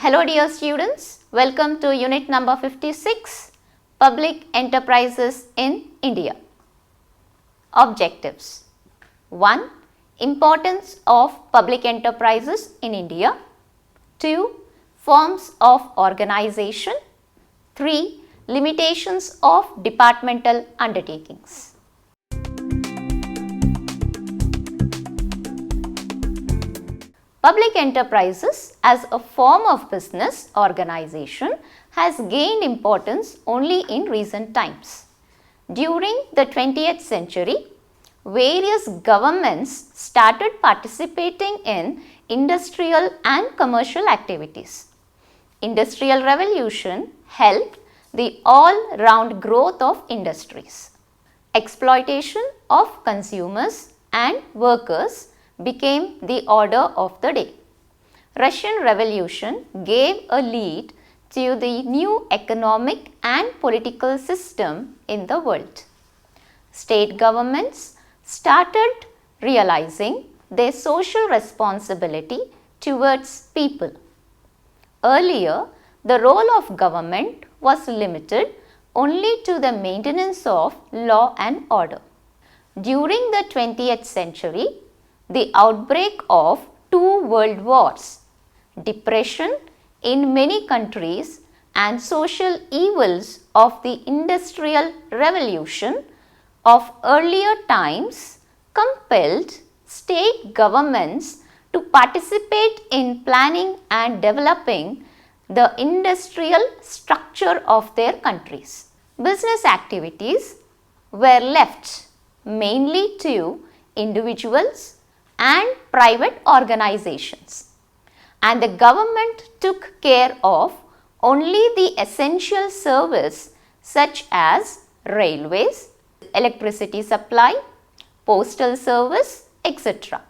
Hello dear students, welcome to unit number 56, Public Enterprises in India. Objectives: 1. Importance of public enterprises in India. 2. Forms of organization. 3. Limitations of departmental undertakings. Public enterprises as a form of business organization has gained importance only in recent times. During the 20th century, various governments started participating in industrial and commercial activities. Industrial revolution helped the all-round growth of industries. Exploitation of consumers and workers became the order of the day. Russian Revolution gave a lead to the new economic and political system in the world. State governments started realizing their social responsibility towards people. Earlier, the role of government was limited only to the maintenance of law and order. During the 20th century, the outbreak of two world wars, depression in many countries and social evils of the industrial revolution of earlier times compelled state governments to participate in planning and developing the industrial structure of their countries. Business activities were left mainly to individuals and private organizations, and the government took care of only the essential service such as railways, electricity supply, postal service, etc.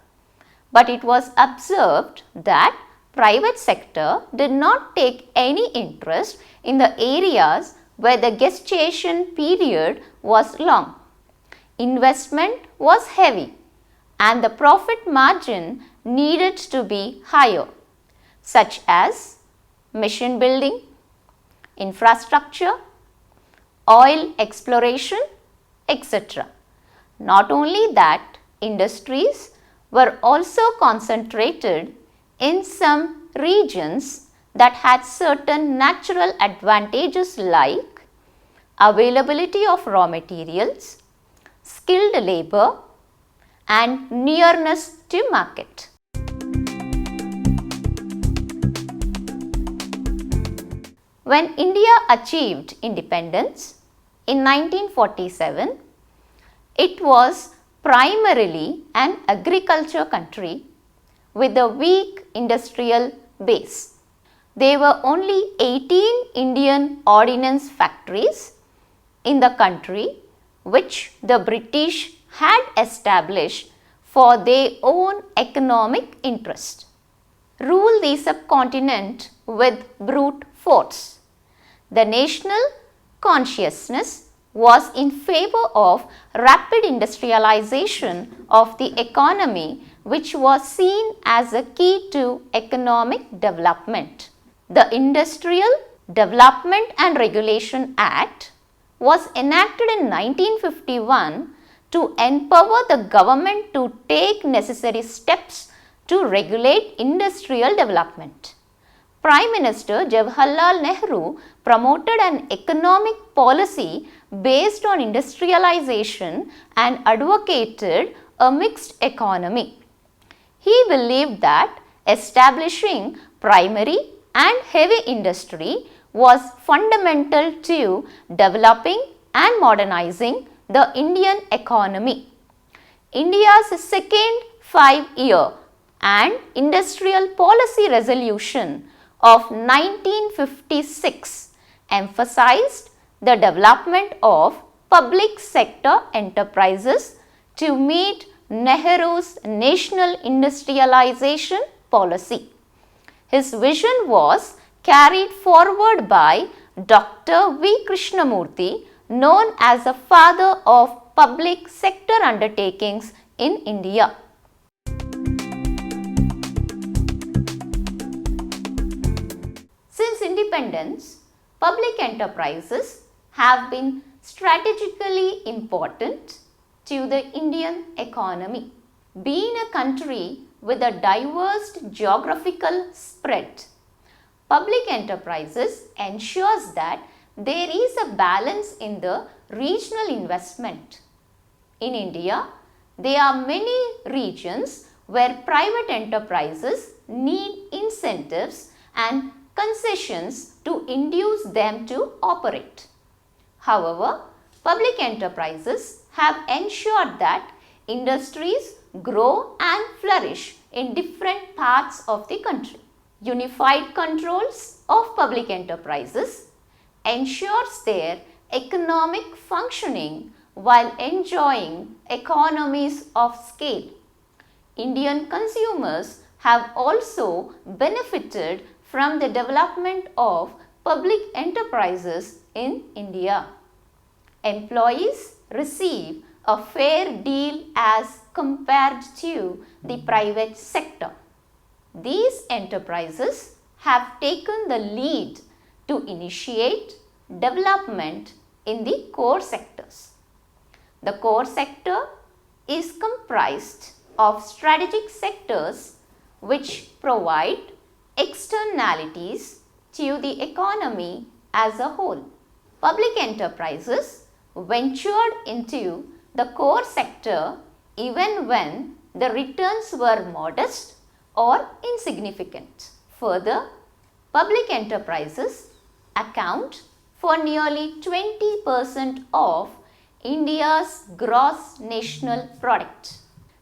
But it was observed that private sector did not take any interest in the areas where the gestation period was long. Investment was heavy and the profit margin needed to be higher, such as machine building, infrastructure, oil exploration, etc. Not only that, industries were also concentrated in some regions that had certain natural advantages like availability of raw materials, skilled labor, and nearness to market. When India achieved independence in 1947, it was primarily an agriculture country with a weak industrial base. There were only 18 Indian ordnance factories in the country which the British had established for their own economic interest. Rule the subcontinent with brute force. The national consciousness was in favor of rapid industrialization of the economy, which was seen as a key to economic development. The Industrial Development and Regulation Act was enacted in 1951 to empower the government to take necessary steps to regulate industrial development. Prime Minister Jawaharlal Nehru promoted an economic policy based on industrialization and advocated a mixed economy. He believed that establishing primary and heavy industry was fundamental to developing and modernizing the Indian economy. India's second 5-year and industrial policy resolution of 1956 emphasized the development of public sector enterprises to meet Nehru's national industrialization policy. His vision was carried forward by Dr. V. Krishnamurthy, known as the father of public sector undertakings in India. independence, public enterprises have been strategically important to the Indian economy. Being a country with a diverse geographical spread, public enterprises ensures that there is a balance in the regional investment. In India, there are many regions where private enterprises need incentives and concessions to induce them to operate. However, public enterprises have ensured that industries grow and flourish in different parts of the country. Unified controls of public enterprises ensures their economic functioning while enjoying economies of scale. Indian consumers have also benefited from the development of public enterprises in India. Employees receive a fair deal as compared to the private sector. These enterprises have taken the lead to initiate development in the core sectors. The core sector is comprised of strategic sectors which provide externalities to the economy as a whole. Public enterprises ventured into the core sector even when the returns were modest or insignificant. Further, public enterprises account for nearly 20% of India's gross national product.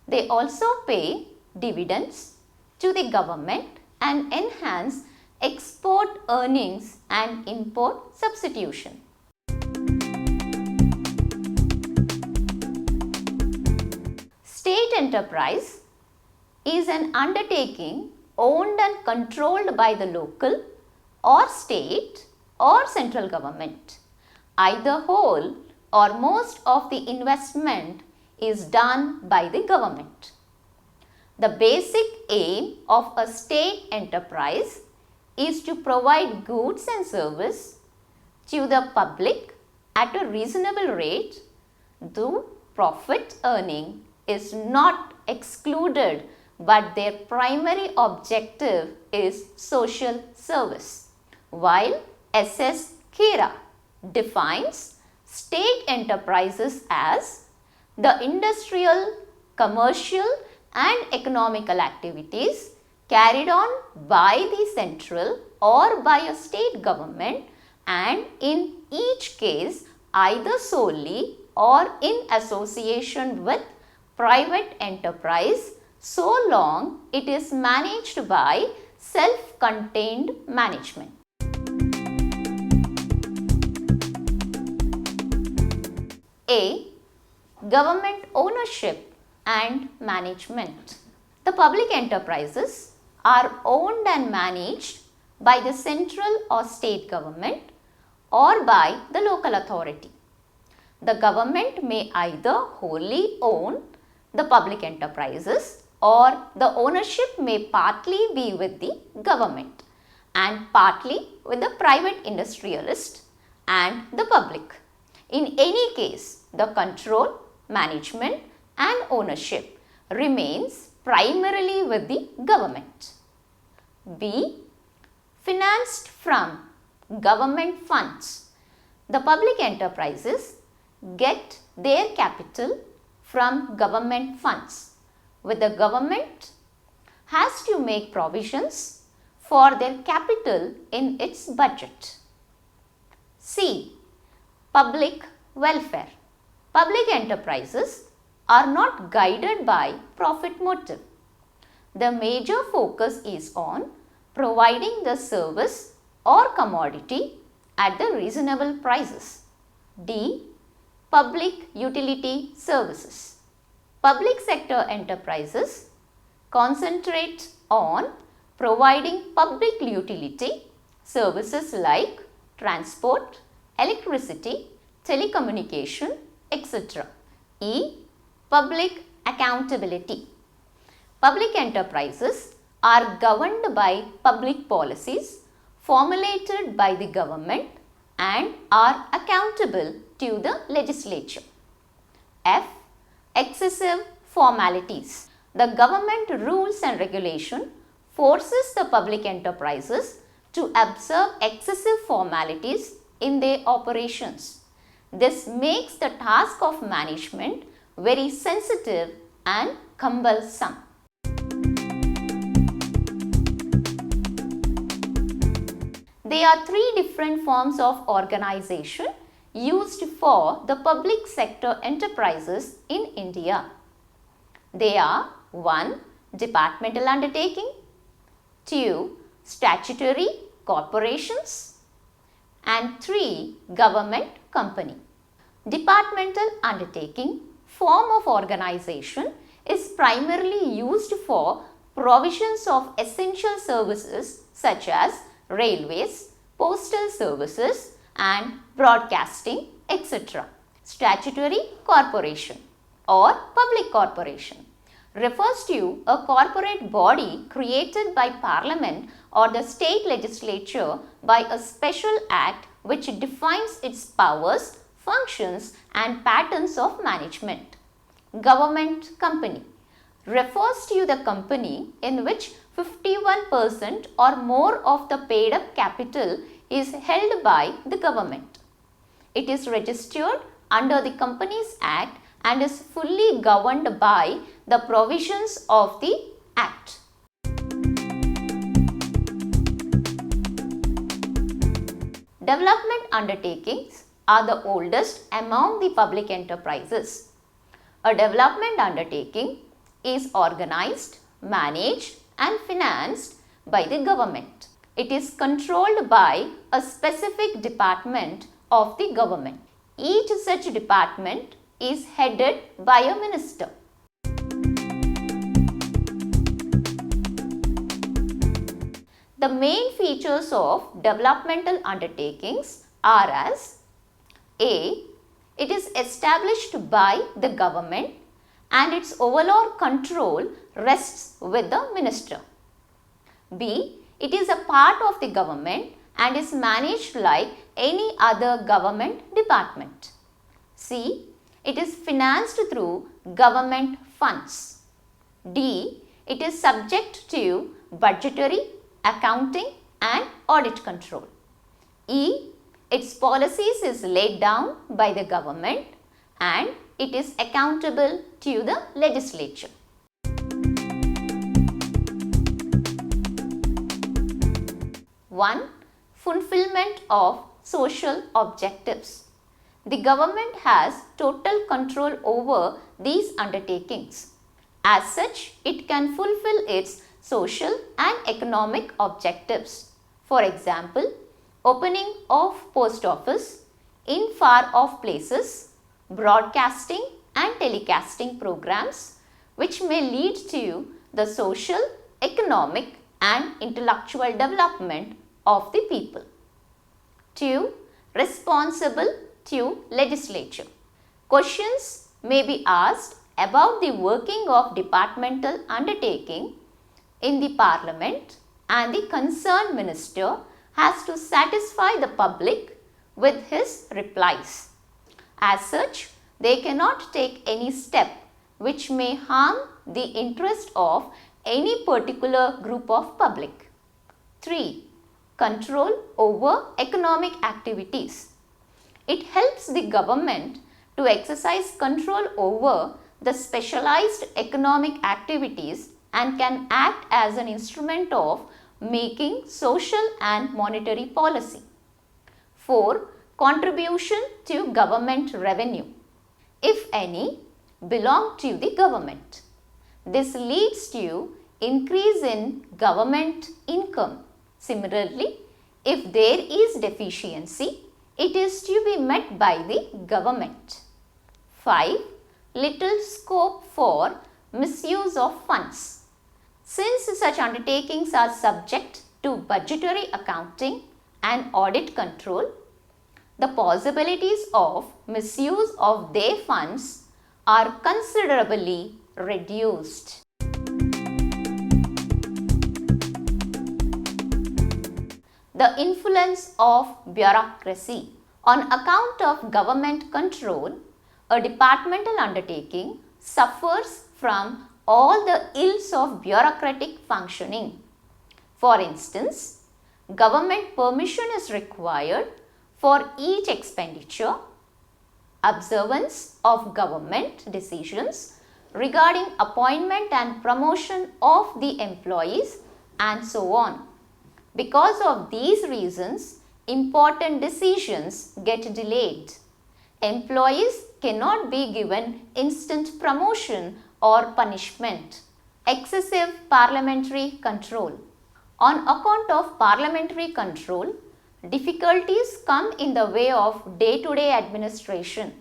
They also pay dividends to the government and enhance export earnings and import substitution. State enterprise is an undertaking owned and controlled by the local or state or central government. Either whole or most of the investment is done by the government. The basic aim of a state enterprise is to provide goods and service to the public at a reasonable rate, though profit earning is not excluded, but their primary objective is social service. While S.S. Khera defines state enterprises as the industrial, commercial and economical activities carried on by the central or by a state government, and in each case either solely or in association with private enterprise, so long it is managed by self-contained management. A. Government ownership and management. The public enterprises are owned and managed by the central or state government or by the local authority. The government may either wholly own the public enterprises, or the ownership may partly be with the government and partly with the private industrialist and the public. In any case, the control, management and ownership remains primarily with the government. B. Financed from government funds. The public enterprises get their capital from government funds, with the government has to make provisions for their capital in its budget. C. Public welfare. Public enterprises are not guided by profit motive. The major focus is on providing the service or commodity at the reasonable prices. D. Public utility services. Public sector enterprises concentrate on providing public utility services like transport, electricity, telecommunication, etc. E. Public accountability. Public enterprises are governed by public policies formulated by the government and are accountable to the legislature. F. Excessive formalities. The government rules and regulation forces the public enterprises to observe excessive formalities in their operations. This makes the task of management very sensitive and cumbersome. There are three different forms of organization used for the public sector enterprises in India. They are 1. Departmental undertaking, 2. Statutory corporations, and 3. Government company. Departmental undertaking form of organization is primarily used for provisions of essential services such as railways, postal services and broadcasting, etc. Statutory corporation or public corporation refers to a corporate body created by Parliament or the state legislature by a special act which defines its powers, functions and patterns of management. Government company refers to the company in which 51% or more of the paid up capital is held by the government. It is registered under the Companies Act and is fully governed by the provisions of the Act. Development undertakings are the oldest among the public enterprises. A development undertaking is organized, managed and financed by the government. It is controlled by a specific department of the government. Each such department is headed by a minister. The main features of developmental undertakings are as A. It is established by the government and its overall control rests with the minister. B. It is a part of the government and is managed like any other government department. C. It is financed through government funds. D. It is subject to budgetary, accounting and audit control. E. Its policies is laid down by the government and it is accountable to the legislature. One. Fulfillment of social objectives. The government has total control over these undertakings. As such, it can fulfill its social and economic objectives. For example, opening of post office in far off places, broadcasting and telecasting programs which may lead to the social, economic and intellectual development of the people. 2. Responsible to legislature. Questions may be asked about the working of departmental undertaking in the Parliament and the concerned minister has to satisfy the public with his replies. As such, they cannot take any step which may harm the interest of any particular group of public. 3. Control over economic activities. It helps the government to exercise control over the specialized economic activities and can act as an instrument of making social and monetary policy. 4. Contribution to government revenue, if any, belong to the government. This leads to increase in government income. Similarly, if there is deficiency, it is to be met by the government. 5. Little scope for misuse of funds. Since such undertakings are subject to budgetary accounting and audit control, the possibilities of misuse of their funds are considerably reduced. The influence of bureaucracy. On account of government control, a departmental undertaking suffers from all the ills of bureaucratic functioning. For instance, government permission is required for each expenditure, observance of government decisions regarding appointment and promotion of the employees, and so on. Because of these reasons, important decisions get delayed. Employees cannot be given instant promotion or punishment. Excessive parliamentary control. On account of parliamentary control, difficulties come in the way of day-to-day administration.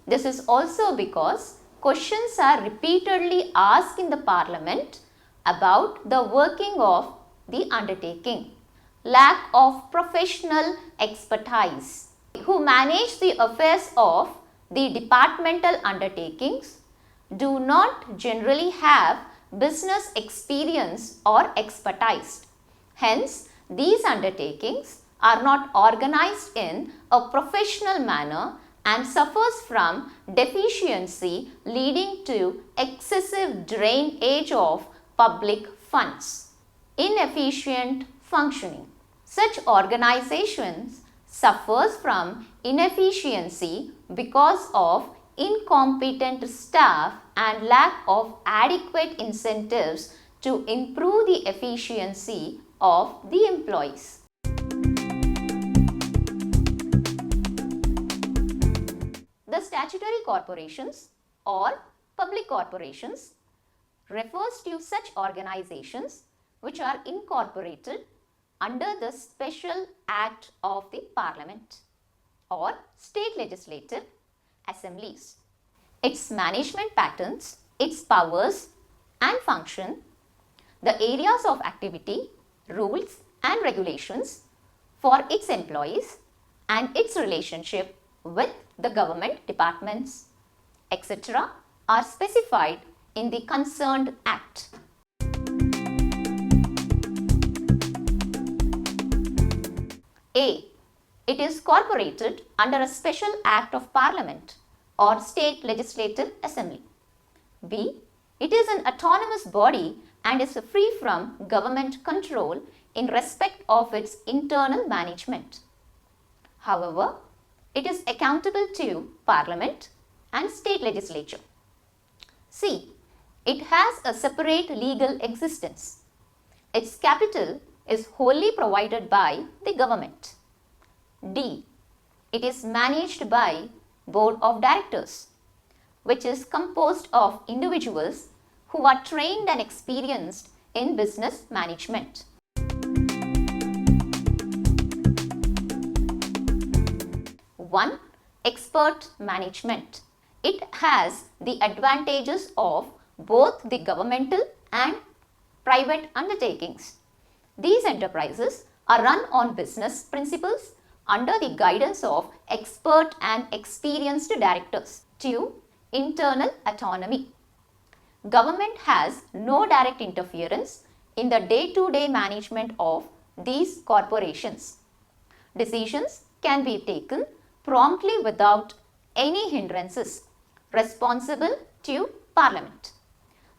This is also because questions are repeatedly asked in the parliament about the working of the undertaking. Lack of professional expertise. Who manage the affairs of the departmental undertakings do not generally have business experience or expertise. Hence, these undertakings are not organized in a professional manner and suffers from deficiency leading to excessive drainage of public funds. Inefficient functioning. Such organizations suffers from inefficiency because of incompetent staff and lack of adequate incentives to improve the efficiency of the employees. The statutory corporations or public corporations refers to such organizations which are incorporated under the special act of the Parliament or state legislative assemblies. Its management patterns, its powers and function, the areas of activity, rules and regulations for its employees and its relationship with the government departments, etc. are specified in the concerned act. A. It is corporated under a special act of Parliament or state legislative assembly. B. It is an autonomous body and is free from government control in respect of its internal management. However, it is accountable to Parliament and state legislature. C. It has a separate legal existence. Its capital is wholly provided by the government. D. It is managed by Board of Directors, which is composed of individuals who are trained and experienced in business management. One, expert management. It has the advantages of both the governmental and private undertakings. These enterprises are run on business principles under the guidance of expert and experienced directors. 2. Internal autonomy. Government has no direct interference in the day-to-day management of these corporations. Decisions can be taken promptly without any hindrances, responsible to Parliament.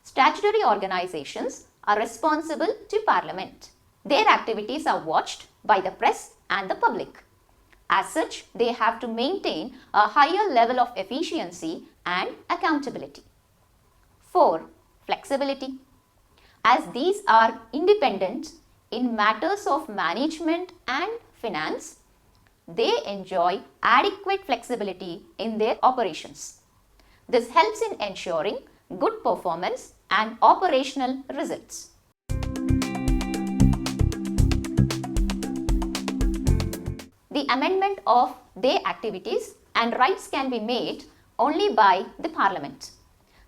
Statutory organizations are responsible to Parliament. Their activities are watched by the press and the public. As such, they have to maintain a higher level of efficiency and accountability. 4. Flexibility. As these are independent in matters of management and finance, they enjoy adequate flexibility in their operations. This helps in ensuring good performance and operational results. The amendment of their activities and rights can be made only by the Parliament.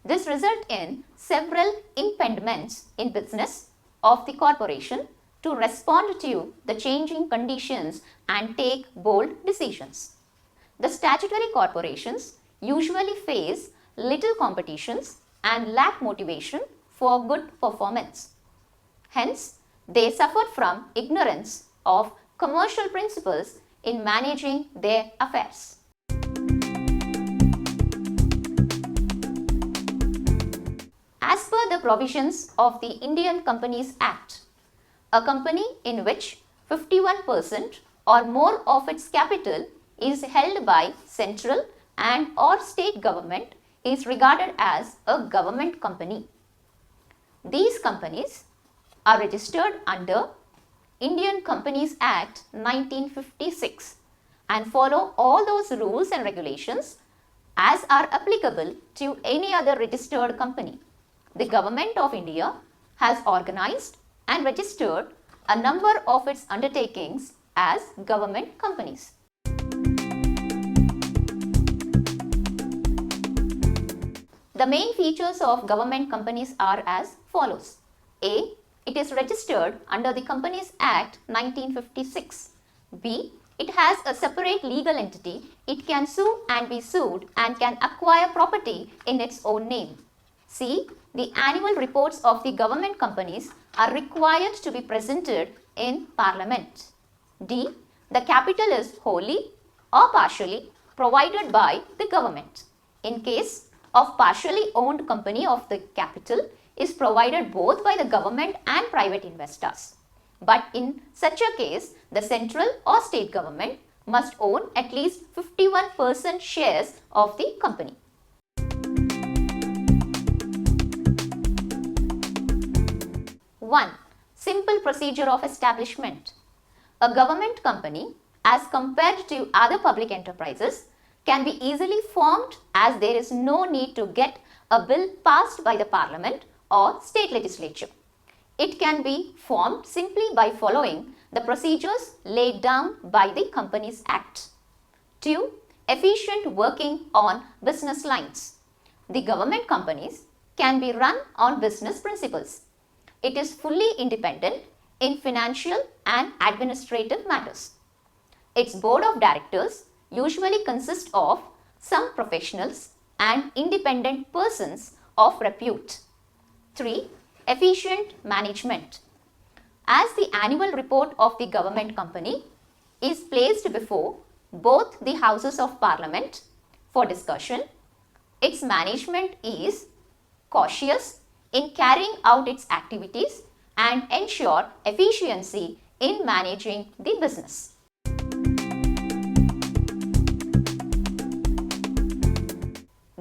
This results in several impediments in business of the corporation to respond to the changing conditions and take bold decisions. The statutory corporations usually face little competitions and lack motivation for good performance. Hence, they suffer from ignorance of commercial principles in managing their affairs. As per the provisions of the Indian Companies Act, a company in which 51% or more of its capital is held by central and or state government is regarded as a government company. These companies are registered under Indian Companies Act 1956 and follow all those rules and regulations as are applicable to any other registered company. The Government of India has organized and registered a number of its undertakings as government companies. The main features of government companies are as follows. A. It is registered under the Companies Act 1956. B. It has a separate legal entity. It can sue and be sued and can acquire property in its own name. C. The annual reports of the government companies are required to be presented in Parliament. D. The capital is wholly or partially provided by the government. In case of partially owned company of the capital is provided both by the government and private investors. But in such a case, the central or state government must own at least 51% shares of the company. One, simple procedure of establishment. A government company, as compared to other public enterprises, can be easily formed as there is no need to get a bill passed by the Parliament or state legislature. It can be formed simply by following the procedures laid down by the Companies Act. 2. Efficient working on business lines. The government companies can be run on business principles. It is fully independent in financial and administrative matters. Its board of directors usually consists of some professionals and independent persons of repute. 3. Efficient management. As the annual report of the government company is placed before both the Houses of Parliament for discussion, its management is cautious in carrying out its activities and ensure efficiency in managing the business.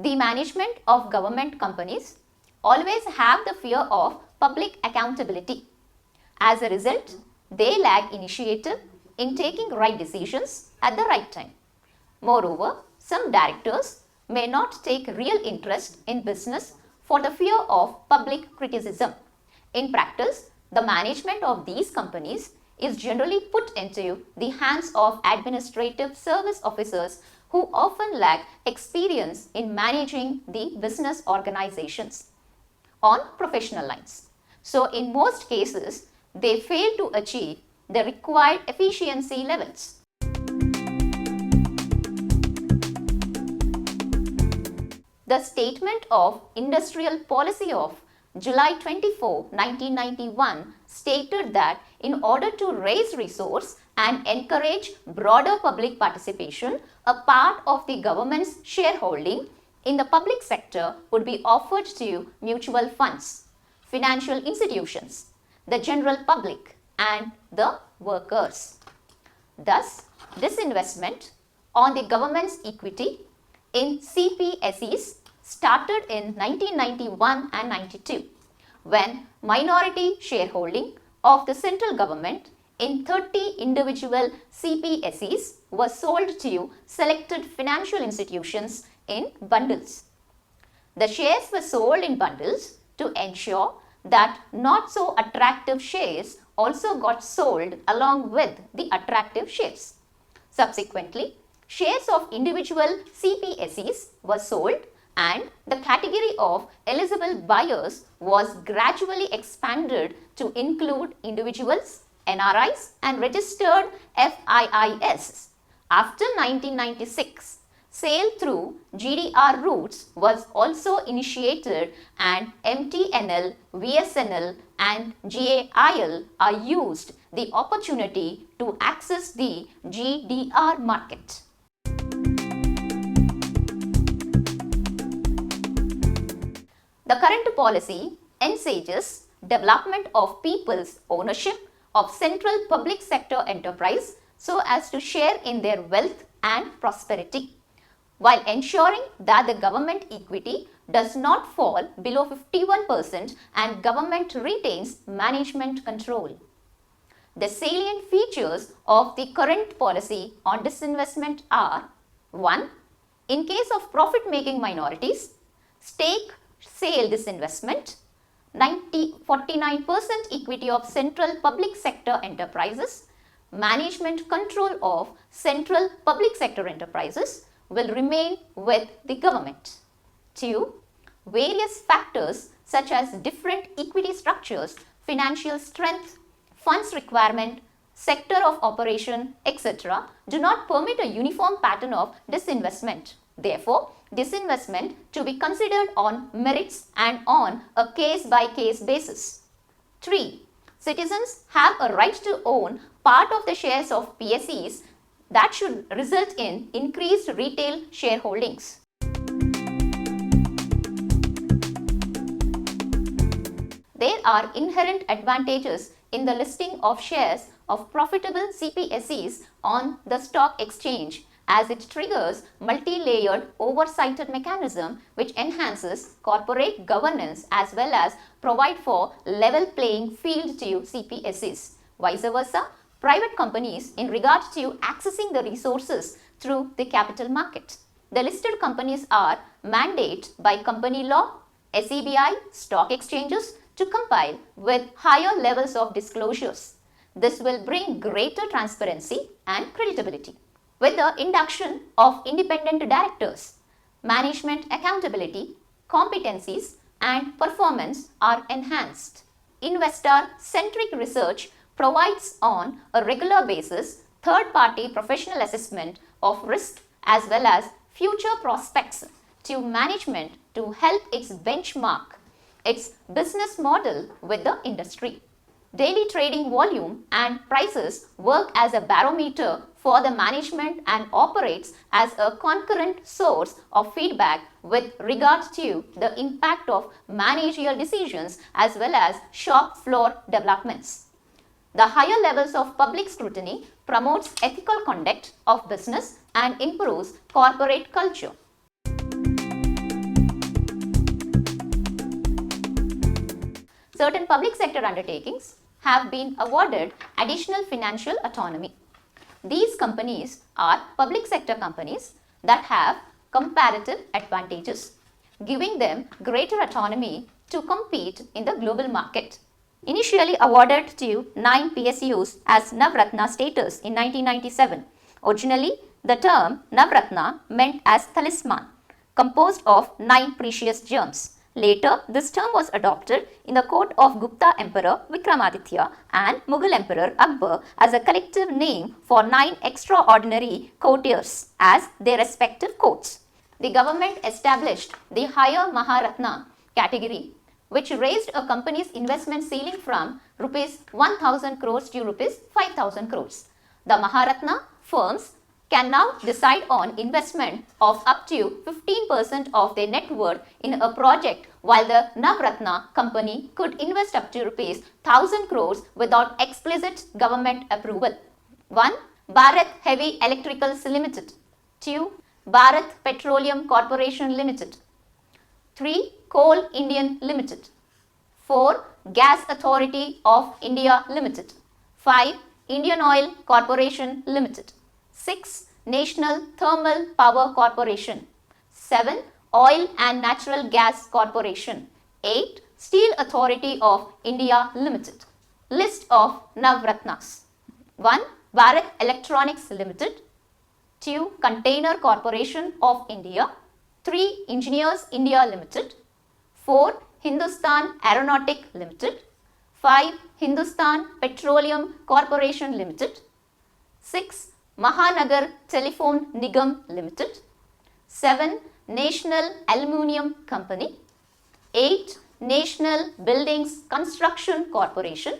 The management of government companies always have the fear of public accountability. As a result, they lack initiative in taking right decisions at the right time. Moreover, some directors may not take real interest in business for the fear of public criticism. In practice, the management of these companies is generally put into the hands of administrative service officers who often lack experience in managing the business organizations on professional lines. So, in most cases, they fail to achieve the required efficiency levels. The Statement of Industrial Policy of July 24, 1991 stated that in order to raise resource and encourage broader public participation, a part of the government's shareholding in the public sector would be offered to mutual funds, financial institutions, the general public and the workers. Thus, disinvestment on the government's equity in CPSEs started in 1991 and 92 when minority shareholding of the central government in 30 individual CPSEs was sold to selected financial institutions in bundles. The shares were sold in bundles to ensure that not so attractive shares also got sold along with the attractive shares. Subsequently, shares of individual CPSEs were sold and the category of eligible buyers was gradually expanded to include individuals, NRIs and registered FIIs. After 1996, Sale through GDR routes was also initiated and MTNL, VSNL and GAIL are used the opportunity to access the GDR market. The current policy encourages development of people's ownership of central public sector enterprise so as to share in their wealth and prosperity, while ensuring that the government equity does not fall below 51% and government retains management control. The salient features of the current policy on disinvestment are: 1. In case of profit-making minorities, stake sale disinvestment, 49% equity of central public sector enterprises, management control of central public sector enterprises will remain with the government. 2. Various factors such as different equity structures, financial strength, funds requirement, sector of operation, etc. do not permit a uniform pattern of disinvestment. Therefore, disinvestment to be considered on merits and on a case-by-case basis. 3. Citizens have a right to own part of the shares of PSEs that should result in increased retail shareholdings. There are inherent advantages in the listing of shares of profitable CPSEs on the stock exchange, as it triggers multi-layered oversighted mechanism which enhances corporate governance as well as provide for level playing field to CPSEs. Vice versa, private companies in regard to accessing the resources through the capital market. The listed companies are mandated by company law, SEBI, stock exchanges to comply with higher levels of disclosures. This will bring greater transparency and credibility. With the induction of independent directors, management accountability, competencies and performance are enhanced. Investor-centric research provides on a regular basis third-party professional assessment of risk as well as future prospects to management to help its benchmark its business model with the industry. Daily trading volume and prices work as a barometer for the management and operates as a concurrent source of feedback with regard to the impact of managerial decisions as well as shop floor developments. The higher levels of public scrutiny promotes ethical conduct of business and improves corporate culture. Certain public sector undertakings have been awarded additional financial autonomy. These companies are public sector companies that have comparative advantages, giving them greater autonomy to compete in the global market. Initially awarded to 9 PSUs as Navratna status in 1997. Originally, the term Navratna meant as talisman, composed of 9 precious gems. Later, this term was adopted in the court of Gupta Emperor Vikramaditya and Mughal Emperor Akbar as a collective name for 9 extraordinary courtiers as their respective courts. The government established the higher Maharatna category, which raised a company's investment ceiling from rupees 1000 crores to rupees 5000 crores. The Maharatna firms can now decide on investment of up to 15% of their net worth in a project, while the Navratna company could invest up to rupees 1000 crores without explicit government approval. 1. Bharat Heavy Electricals Limited. 2. Bharat Petroleum Corporation Limited. 3. Coal Indian Limited. 4. Gas Authority of India Limited. 5. Indian Oil Corporation Limited. 6. National Thermal Power Corporation. 7. Oil and Natural Gas Corporation. 8. Steel Authority of India Limited. List of Navratnas. 1. Bharat Electronics Limited. 2. Container Corporation of India. 3. Engineers India Limited. 4. Hindustan Aeronautic Limited. 5. Hindustan Petroleum Corporation Limited. 6. Mahanagar Telephone Nigam Limited. 7. National Aluminium Company. 8. National Buildings Construction Corporation.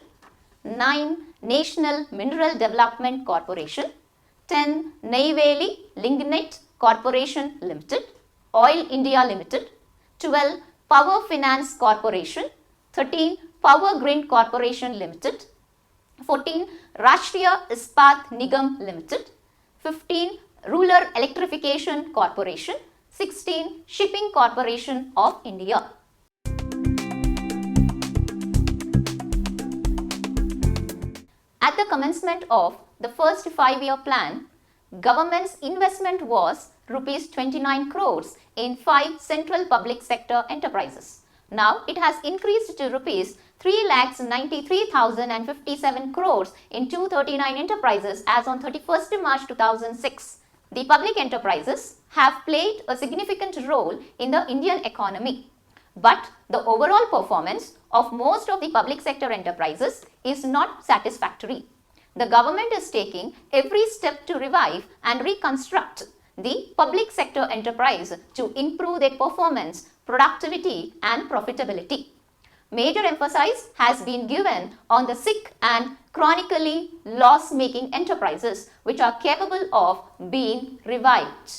9. National Mineral Development Corporation. 10. Neyveli Lignite Corporation Limited, Oil India Limited. 12. Power Finance Corporation. 13. Power Grid Corporation Limited. 14. Rashtriya Ispat Nigam Limited. 15. Rural Electrification Corporation. 16. Shipping Corporation of India. At the commencement of the first 5-year plan, government's investment was rupees 29 crores in 5 central public sector enterprises. Now it has increased to rupees 3,93,057 crores in 239 enterprises as on 31st March 2006. The public enterprises have played a significant role in the Indian economy. But the overall performance of most of the public sector enterprises is not satisfactory. The government is taking every step to revive and reconstruct the public sector enterprise to improve their performance, productivity and profitability. Major emphasis has been given on the sick and chronically loss-making enterprises which are capable of being revived.